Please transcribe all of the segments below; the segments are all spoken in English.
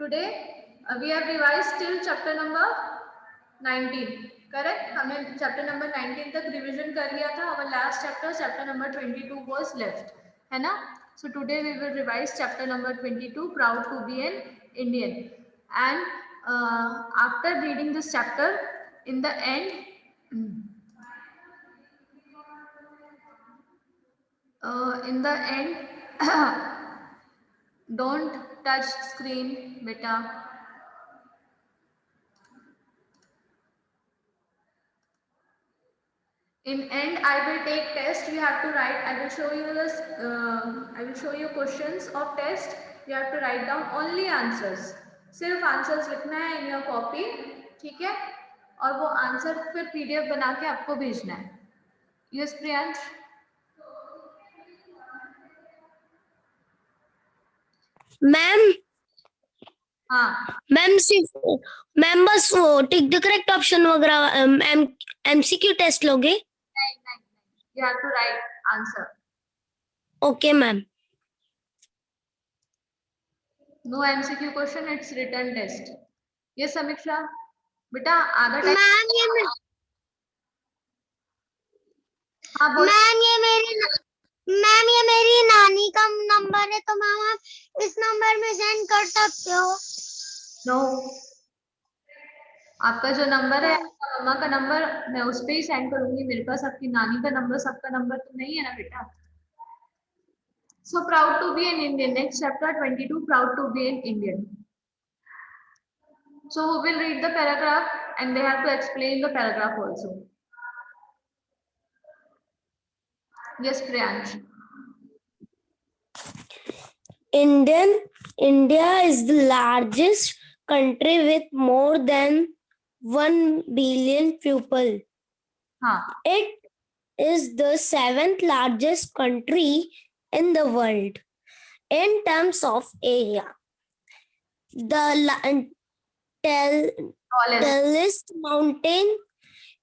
today we have revised till chapter number 19. Correct, हमने chapter number 19 तक revision कर लिया था. our last chapter number 22 was left, है ना. So today we will revise chapter number 22, proud to be an Indian. And after reading this chapter, in the end don't touch screen beta. In end I will take test. You have to write. I will show you this. I will show you questions of test. You have to write down only answers. सिर्फ answers लिखना है in your copy, ठीक है. और वो answer फिर PDF बना के आपको भेजना है. यस प्रियांश. मैम हाँ, मैम सिर्फ मैम बस वो टिक द करेक्ट ऑप्शन वगैरह एमसीक्यू टेस्ट लोगे? नहीं, you have to write answer. Okay ma'am. No MCQ question, it's written test. Yes समीक्षा बेटा आधा टाइम. मैम ये मेरी नानी का नंबर है, तो मैम आप इस नंबर में सेंड कर सकते हो? नो, आपका जो नंबर है, आपका मम्मा का नंबर, मैं उस पे ही सेंड करूंगी. मेरे पास आपकी नानी का नंबर, सबका नंबर तो नहीं है ना बेटा. So proud to be an Indian. Next chapter 22, proud to be an Indian. So who will read the paragraph and they have to explain the paragraph also. Yes, Priyansh. India is the largest country with more than 1 billion people. हाँ. It is the 7th largest country in the world in terms of area. The tallest mountain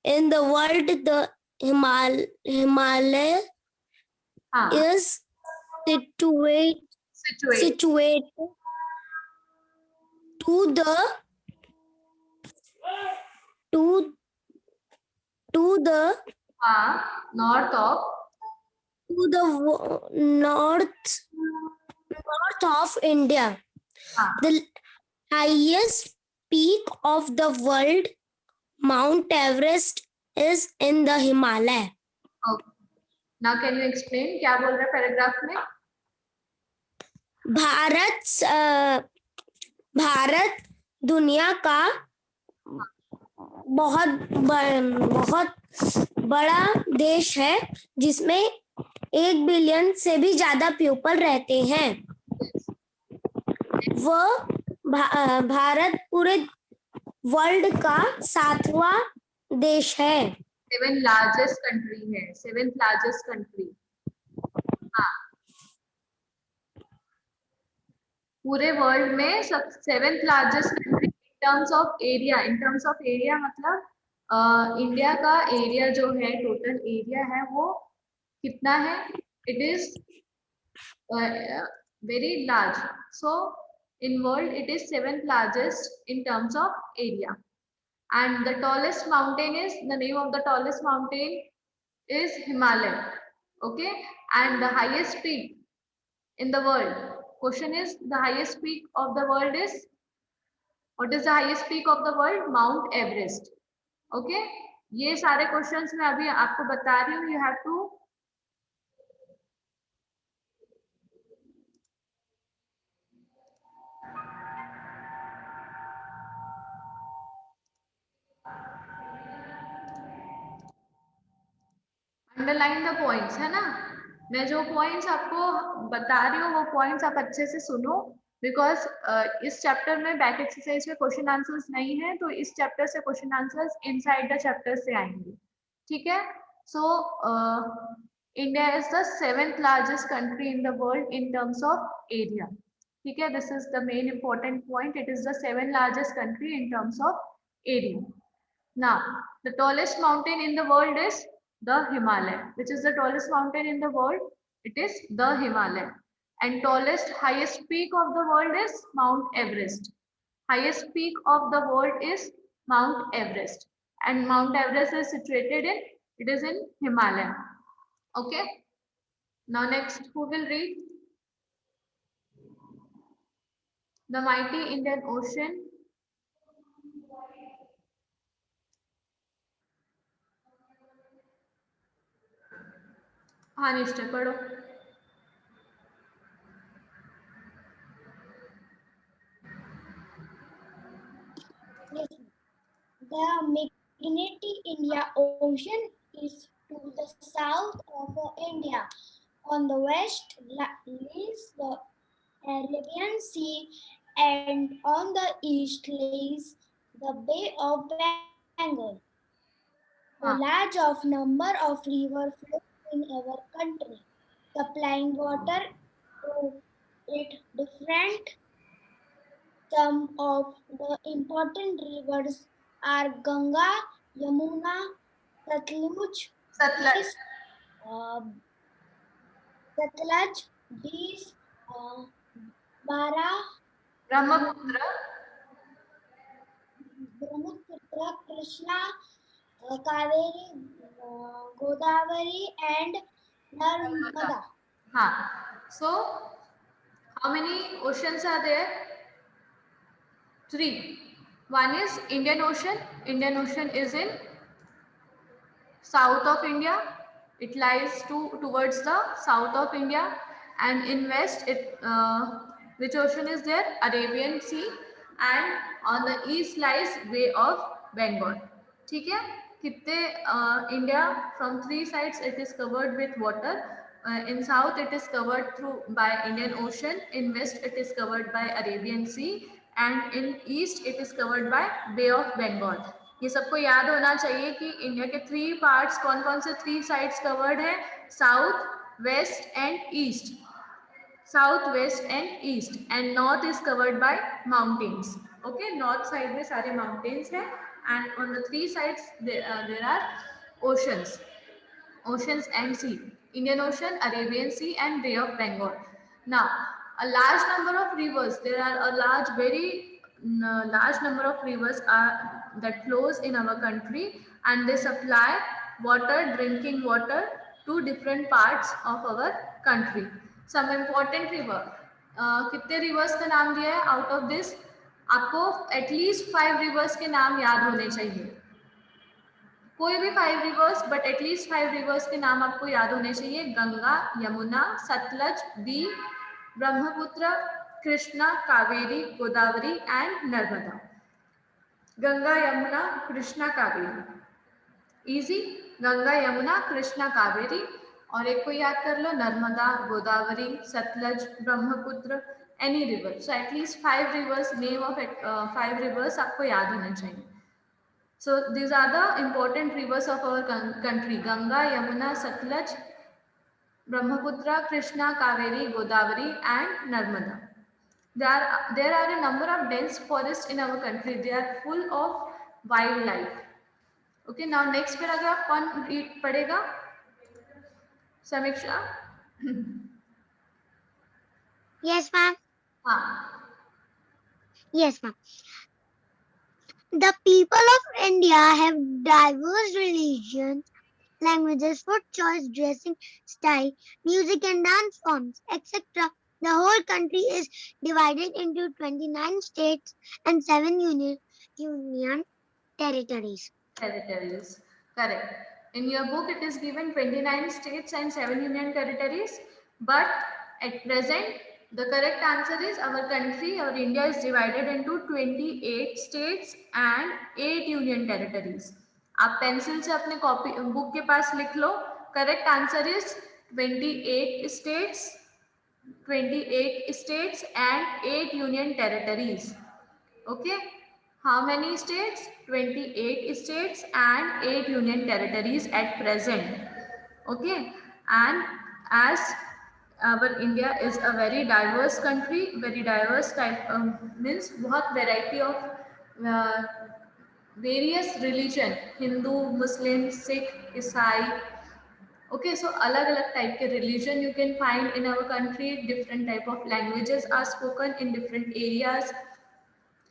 in the world, the Himalaya, is situated to the north of India. The highest peak of the world, Mount Everest, is in the Himalaya. Okay. Now can you explain क्या बोल रहा है paragraph में? भारत दुनिया का बहुत बड़ा देश है जिसमें 1 बिलियन से भी ज्यादा पीपल रहते हैं. भारत पूरे वर्ल्ड का 7वां देश है. 7th largest country है. 7th largest country. हाँ. पूरे वर्ल्ड में 7th largest country in terms of area. In terms of area मतलब इंडिया का एरिया जो है, टोटल एरिया है वो कितना है? It is very large. So in world it is 7th largest in terms of area. And the tallest mountain is, the name of the tallest mountain is Himalaya. Okay. And the highest peak in the world, question is the highest peak of the world is, what is the highest peak of the world? Mount Everest. Okay. ये सारे questions मैं अभी आपको बता रही हूँ. You have to underline the points, है ना. मैं जो पॉइंट्स आपको बता रही हूँ वो पॉइंट्स आप अच्छे से सुनो, बिकॉज इस चैप्टर में बैक एक्सरसाइज में क्वेश्चन आंसर्स नहीं है, तो इस चैप्टर से question answers inside the chapter से आएंगे. ठीक है. So India is the 7th largest country in the world in terms of area. ठीक है. This is the main important point. It is the 7th largest country in terms of area. Now the tallest mountain in the world is the Himalaya. Which is the tallest mountain in the world? It is the Himalaya. And highest peak of the world is Mount Everest. Highest peak of the world is Mount Everest, and Mount Everest is situated in, it is in Himalaya. Okay. Now next, who will read? The mighty Indian Ocean. हाँ निश्चय पढ़ो. The Magneti India Ocean is to the south of India. On the west lies the Arabian Sea, and on the east lies the Bay of Bengal. The हाँ. large of number of rivers flow in our country, supplying water to it different. Some of the important rivers are Ganga, Yamuna, Satluj, Satluj. these uh, Satluj, these Bara, Brahmaputra. Brahmaputra, Krishna, Kaveri, Godavari, and Narmada. हाँ. So how many oceans are there? 3. One is Indian Ocean. Indian Ocean is in south of India. It lies towards the south of India, and in west which ocean is there? Arabian Sea, and on the east lies Bay of Bengal. ठीक है? कितने India from 3 sides it is covered with water. In south it is covered by Indian Ocean. In west it is covered by Arabian Sea, and in east it is covered by Bay of Bengal. ये सबको याद होना चाहिए कि India के 3 parts कौन कौन से 3 साइड्स कवर्ड है? South, west and east. South, west and east, and north is covered by mountains. Okay, north side में सारे माउंटेन्स हैं, and on the 3 sides there are oceans. Oceans and sea. Indian Ocean, Arabian Sea, and Bay of Bengal. Now, a large number of rivers. There are a large number of rivers that flows in our country, and they supply water, drinking water, to different parts of our country. Some important river. कितने rivers का नाम दिया है? Out of this, आपको at least 5 rivers के नाम याद होने चाहिए. कोई भी 5 रिवर्स, बट एटलीस्ट 5 रिवर्स के नाम आपको याद होने चाहिए. गंगा, यमुना, सतलज, बी, ब्रह्मपुत्र, कृष्णा, कावेरी, गोदावरी एंड नर्मदा. गंगा, यमुना, कृष्णा, कावेरी. इजी. गंगा, यमुना, कृष्णा, कावेरी, और एक को याद कर लो, Narmada, Godavari, Sutlej, Brahmaputra, any river. So at least 5 rivers, name of 5 rivers आपको याद होने चाहिए. So these are the important rivers of our country: Ganga, Yamuna, Satluj, Brahmaputra, Krishna, Kaveri, Godavari, and Narmada. There are a number of dense forests in our country. They are full of wildlife. Okay, now next paragraph कौन पढ़ेगा? समीक्षा. Yes, ma'am. हाँ. Yes, ma'am. The people of India have diverse religions, languages, food choice, dressing style, music and dance forms, etc. The whole country is divided into 29 states and 7 union territories. Territories. Correct. In your book, it is given 29 states and 7 union territories. But at present, the correct answer is our country, our India is divided into 28 states and 8 union territories. आप pencil से अपने copy book के पास लिख लो. Correct answer is 28 states, 28 states and 8 union territories. Okay. How many states? 28 states and 8 union territories at present. Okay. And as our India is a very diverse country, very diverse type means बहुत variety of uh, various religion, Hindu, Muslim, Sikh, Isai. Okay, so अलग-अलग type के religion you can find in our country. Different type of languages are spoken in different areas.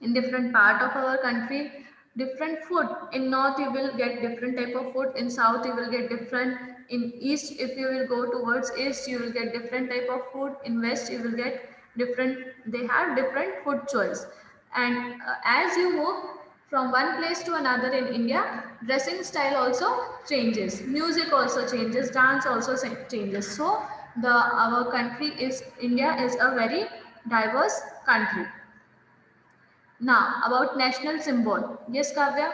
In different part of our country, different food. In north you will get different type of food, in south you will get different, in east if you will go towards east you will get different type of food, in west you will get different, they have different food choice. And as you move from one place to another in India, dressing style also changes, music also changes, dance also changes. So the our country is India is a very diverse country. Now, about national symbol. Yes, Kavya?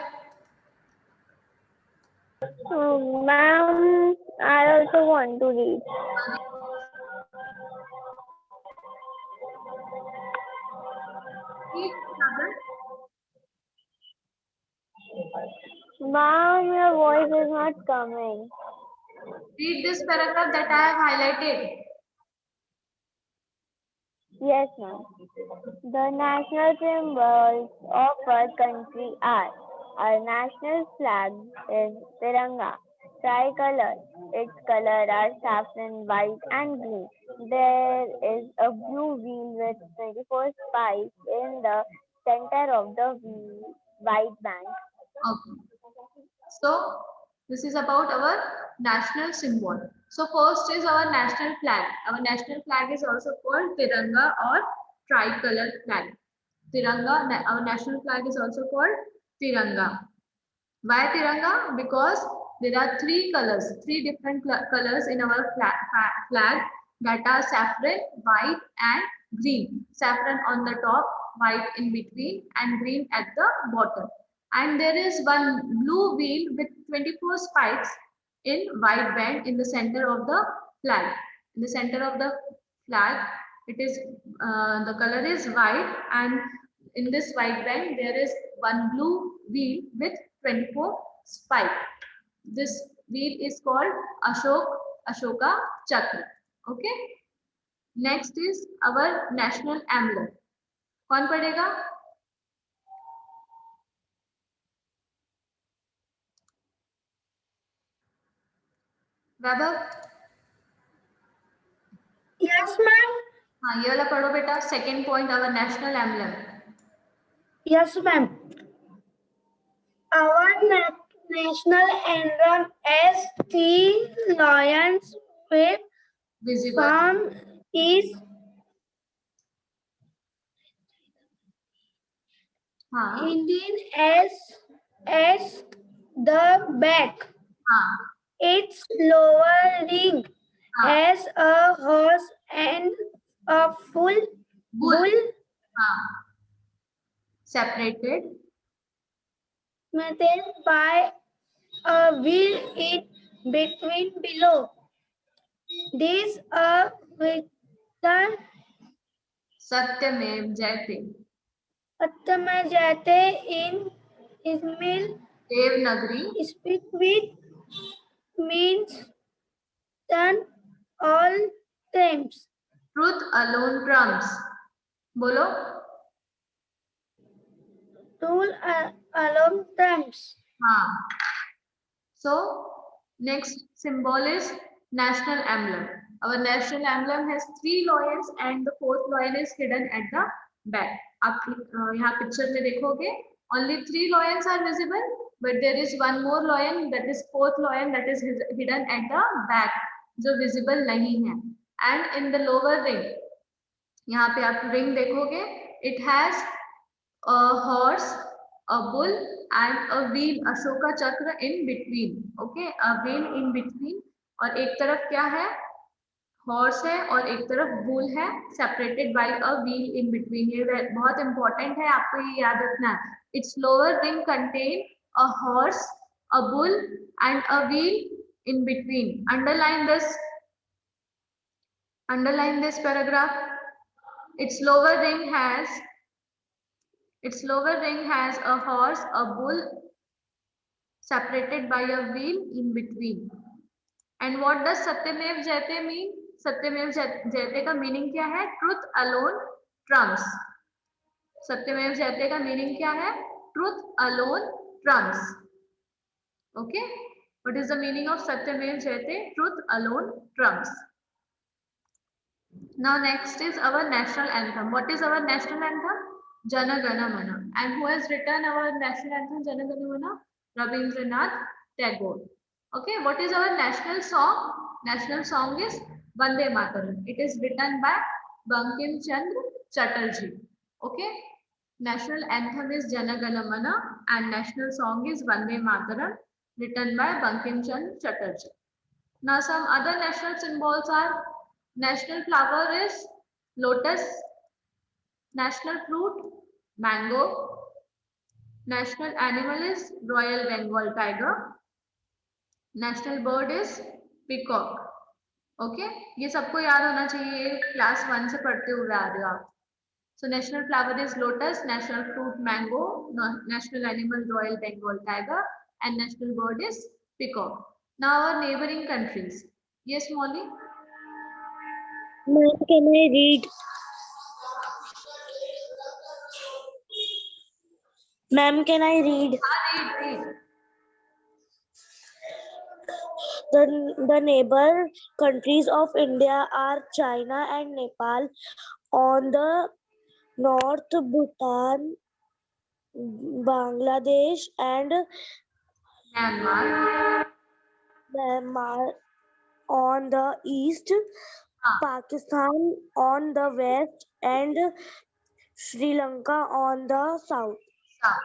Ma'am, I also want to read. Read, Sagar. Ma'am, your voice is not coming. Read this paragraph that I have highlighted. Yes, ma'am. The national symbols of our country are: our national flag is Tiranga, tricolor. Its colors are saffron, white, and green. There is a blue wheel with 24 spikes in the center of the wheel, white band. Okay. So, this is about our national symbol. So, first is our national flag. Our national flag is also called Tiranga or tricolor flag. Tiranga, our national flag is also called Tiranga. Why Tiranga? Because there are three colors, three different colors in our flag that are saffron, white and green. Saffron on the top, white in between and green at the bottom. And there is one blue wheel with 24 spikes in white band in the center of the flag. In the center of the flag, it is the color is white, and in this white band there is one blue wheel with 24 spike. This wheel is called Ashoka Chakra. Okay. Next is our national emblem. कौन पढ़ेगा? वैभव? Yes, ma'am. हाँ, ये वाला पढ़ो बेटा. Second point, our national emblem. Yes, ma'am. Our national anthem is three lions with Visible. some is हाँ. Indian as the back. हाँ. Its lower ring हाँ. has a horse and a full bull हाँ. Separated. maintained by a wheel in between below. These are with the Satyamev Jayate. Attama Jate in Ismail Devanagari. speak with means done all times. Truth alone trumps. बोलो. Tool along times. हाँ. So next symbol is national emblem. Our national emblem has three lions and the fourth lion is hidden at the back. आप यहाँ picture में देखोगे only three lions are visible, but there is one more lion, that is fourth lion, that is hidden at the back, जो visible नहीं है. And in the lower ring, यहाँ पे आप ring देखोगे, it has a horse, a bull and a wheel, Ashoka Chakra in between. Okay, a wheel in between. और एक तरफ क्या है? Horse है और एक तरफ bull है, separated by a wheel in between. ये बहुत important है, आपको ये याद रखना है. Its lower ring contain a horse, a bull and a wheel in between. Underline this. Underline this paragraph. Its lower ring has a horse, a bull separated by a wheel in between. And what does Satyamev Jayate mean? Satyamev Jayate का meaning क्या है? Truth alone trumps. Satyamev Jayate का meaning क्या है? Truth alone trumps. Okay? What is the meaning of Satyamev Jayate? Truth alone trumps. Now next is our national anthem. What is our national anthem? Jana Gana Mana. And who has written our national anthem Jana Gana Mana? Rabindranath Tagore. Okay, what is our national song? National song is Vande Mataram. It is written by Bankim Chandra Chatterjee. Okay, national anthem is Jana Gana Mana and national song is Vande Mataram, written by Bankim Chandra Chatterjee. Now some other national symbols are: national flower is lotus, national fruit mango, national animal is Royal Bengal tiger, national bird is peacock. Okay ये सबको याद होना चाहिए, class 1 से पढ़ते हुए आ रहे हो आप. So national flower is lotus, national fruit mango, national animal Royal Bengal tiger and national bird is peacock. Now our neighboring countries. Yes, Molly? Ma'am, can I read? Ma'am, can I read? Read. The neighbor countries of India are China and Nepal on the north, Bhutan, Bangladesh and Myanmar. Myanmar on the east, Pakistan on the west and Sri Lanka on the south. हाँ.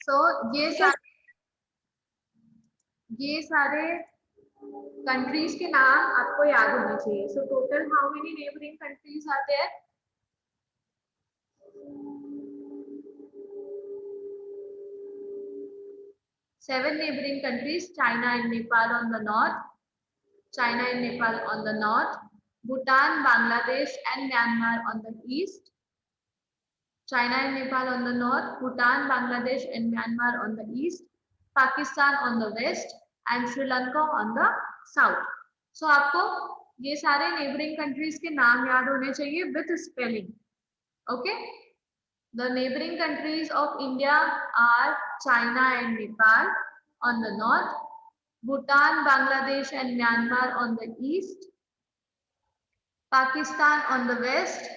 So ये सारे countries के नाम आपको याद होने चाहिए. So total how many neighboring countries are there? 7 neighboring countries: China and Nepal on the north, China and Nepal on the north, Bhutan, Bangladesh and Myanmar on the east, China and Nepal on the north, Bhutan, Bangladesh and Myanmar on the east, Pakistan on the west and Sri Lanka on the south. So आपको ये सारे neighboring countries के नाम याद होने चाहिए with spelling. Okay? The neighboring countries of India are China and Nepal on the north, Bhutan, Bangladesh and Myanmar on the east, Pakistan on the west.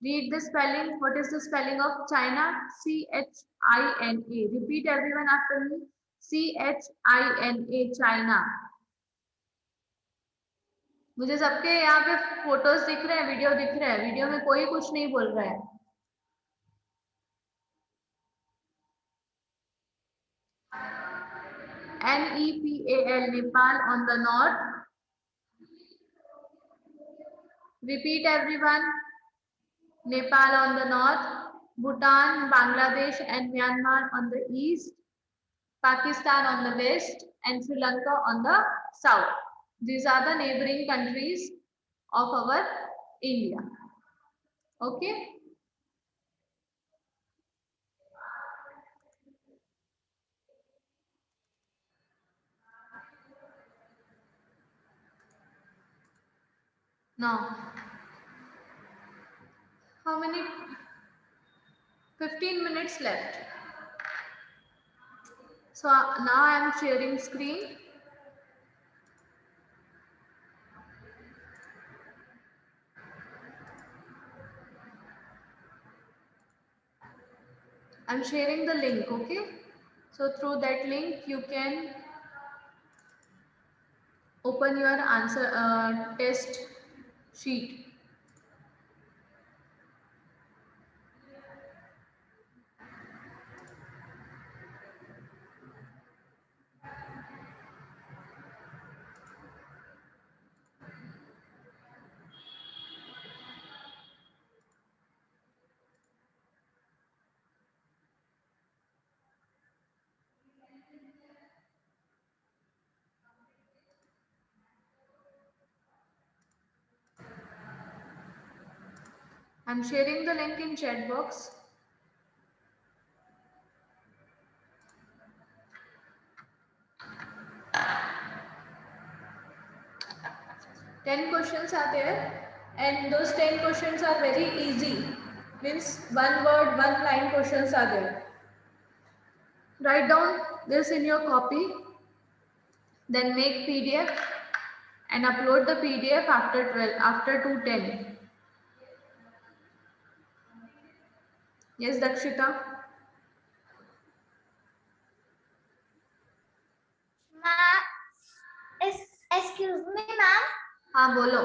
Read the spelling. What is the spelling of China? C-H-I-N-A. Repeat everyone after me. C-H-I-N-A, China. मुझे सबके यहाँ पे photos दिख रहे हैं, video दिख रहे हैं. वीडियो में कोई कुछ नहीं बोल रहा है. Nepal, Nepal on the north. Repeat everyone. Nepal on the north, Bhutan, Bangladesh and Myanmar on the east, Pakistan on the west and Sri Lanka on the south. These are the neighboring countries of our India. Okay. Now, how many? 15 minutes left. So now I am sharing screen. I'm sharing the link, okay? So through that link you can open your answer test sheet. I'm sharing the link in chat box. Ten questions are there, and those 10 questions are very easy. Means one word, one line questions are there. Write down this in your copy, then make PDF and upload the PDF after 2:10. Yes Dakshita. Excuse me ma'am. हाँ बोलो।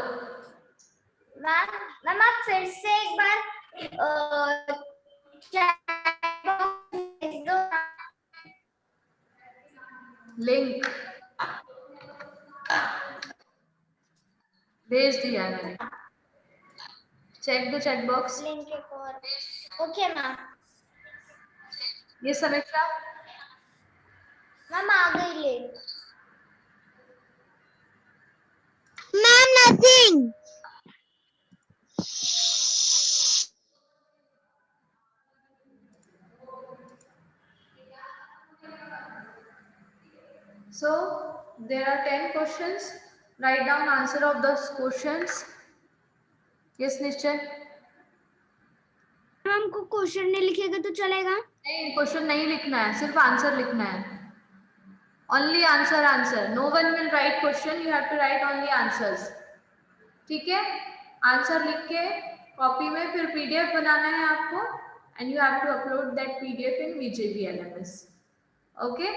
Ma'am आप फिर से एक बार link भेज दिया है मैंने। Check the chat box. Link एक और। Okay ma'am. ये समीक्षा। मैम आ गई link. Ma'am, nothing. So there are 10 questions. Write down answer of those questions. Yes निश्चय। हमको क्वेश्चन नहीं लिखेगा तो चलेगा? नहीं, क्वेश्चन नहीं लिखना है, सिर्फ आंसर लिखना है। Only answer answer. No one will write question, you have to write only answers. ठीक है, आंसर लिख के कॉपी में फिर पीडीएफ बनाना है आपको, and you have to upload that PDF in VJBLMS. Okay,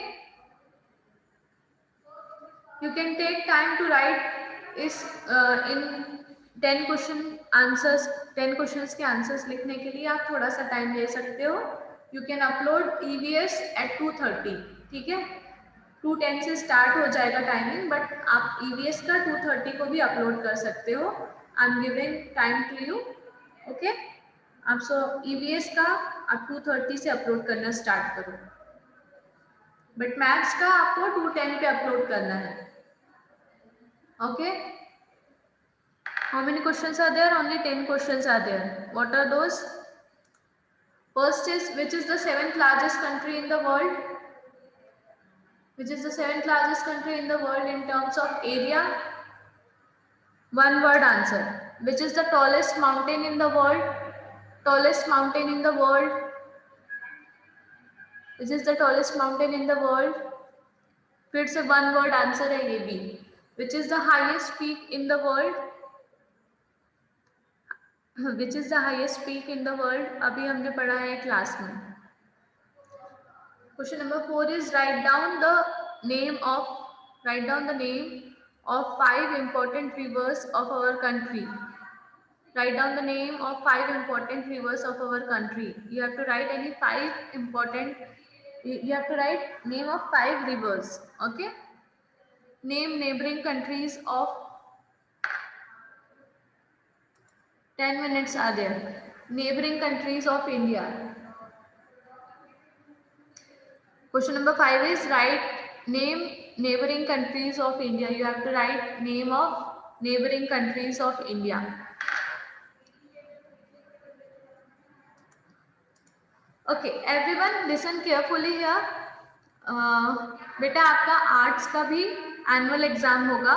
you can take time to write is in 10 question answers, 10 questions के आंसर्स लिखने के लिए आप थोड़ा सा टाइम ले सकते हो। You can upload EVS at 2:30, ठीक है, 2:10 से स्टार्ट हो जाएगा टाइमिंग, बट आप EVS का 2:30 को भी अपलोड कर सकते हो। I am giving time to you. Okay, आप सो EVS का आप 2:30 से अपलोड करना स्टार्ट करो, बट मैथ्स का आपको 2:10 पे अपलोड करना है। Okay, how many questions are there? Only 10 questions are there. What are those? First is, which is the 7th largest country in the world? Which is the 7th largest country in the world in terms of area? One word answer. Which is the tallest mountain in the world? Tallest mountain in the world. Which is the tallest mountain in the world? फिर से one word answer है ये भी. Which is the highest peak in the world? Which is the highest peak in the world? अभी हमने पढ़ा है class में। Question number 4 is write down the name of 5 important rivers of our country. Write down the name of 5 important rivers of our country. You have to write any 5 important. You have to write name of 5 rivers. Okay. Name neighboring countries of 10 minutes are there. Neighboring countries of India. Question number 5 is write name neighboring countries of India. You have to write name of neighboring countries of India. Okay, everyone listen carefully here. बेटा आपका arts का भी annual exam होगा।